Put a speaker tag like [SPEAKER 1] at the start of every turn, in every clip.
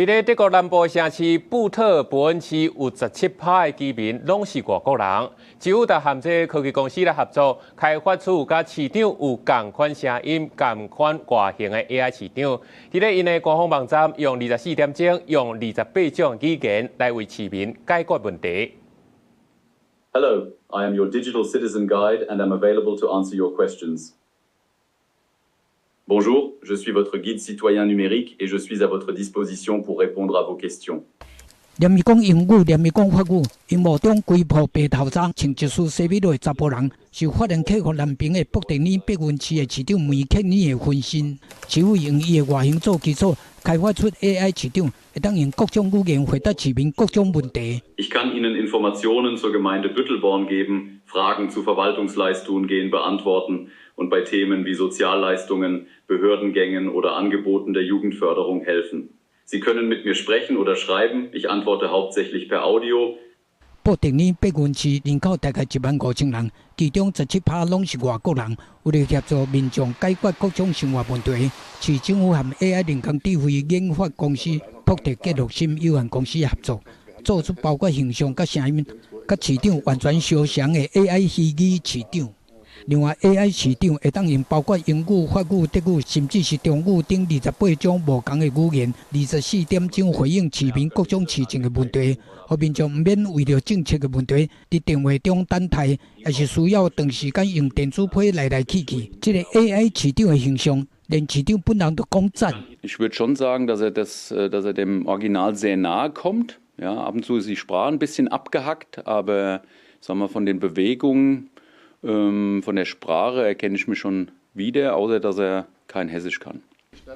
[SPEAKER 1] 伫咧德国南部城市布特伯恩区有17%的居民拢是外国人。政府和这科技公司来合作，开发出甲市场有同款声音、同款外形的 AI 市场。伫咧因的官方网站，用24点钟、用28种语言来为市民解决问题。
[SPEAKER 2] Hello, I am your digital citizen guide and am available to answer your questions. Bonjour, je suis votre guide citoyen numérique et je suis à votre disposition pour répondre à vos questions.
[SPEAKER 3] 连伊讲英语，连伊讲法语，荧幕中规袍白头衫，穿一束西米露的查甫人，是发言客户南平的布特尼伯文区的市长梅克尼的分身。市府用伊的外形做基础，开发出 AI 市场，会当用各种语言回答市民各种问题。
[SPEAKER 2] Ich kann Ihnen Informationen zur Gemeinde Büttelborn geben, Fragen zu Verwaltungsleistungen beantworten und bei Themen wie Sozialleistungen, Behördengängen oder Angeboten der Jugendförderung helfen. Sie können mit mir sprechen oder schreiben. Ich antworte hauptsächlich per Audio.
[SPEAKER 3] 布特尼伯文区人口大概15000人，其中17%拢是外国人。为了协助民众解决各种生活问题，市政府和 AI 人工智慧研发公司普特吉乐心有限公司合作，做出包括形象、甲声音、甲市场完全相像的 AI 虚拟市场。另外 ，AI 市场会当用包括英语、法语、德语，甚至是中语等28种无同的语言，24点钟回应市民各种市政的问题，互民众免为了政策的问题伫电话中等待，也是需要长时间用电子批来去去。这个 AI 市场的形象，连市长本人都讲赞。
[SPEAKER 4] Ich würde schon sagen, dass er dem Original sehr nahe kommt. Ja, ab und zu ist die Sprache ein bisschen abgehackt, aber sagen wir von den Bewegungen.von der Sprache erkenne ich mich schon wieder, außer dass er kein Hessisch kann.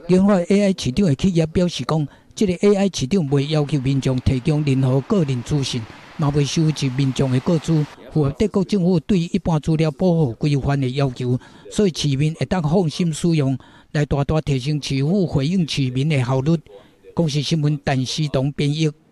[SPEAKER 3] 研发 AI 市场的企业表示讲，这个 AI 市场未要求民众提供任何个人资讯，嘛未收集民众的个资，符合德国政府对一般资料保护规范的要求，所以市民会当放心使用，来大大提升市府回应市民的效率。公视新闻陈思彤编译。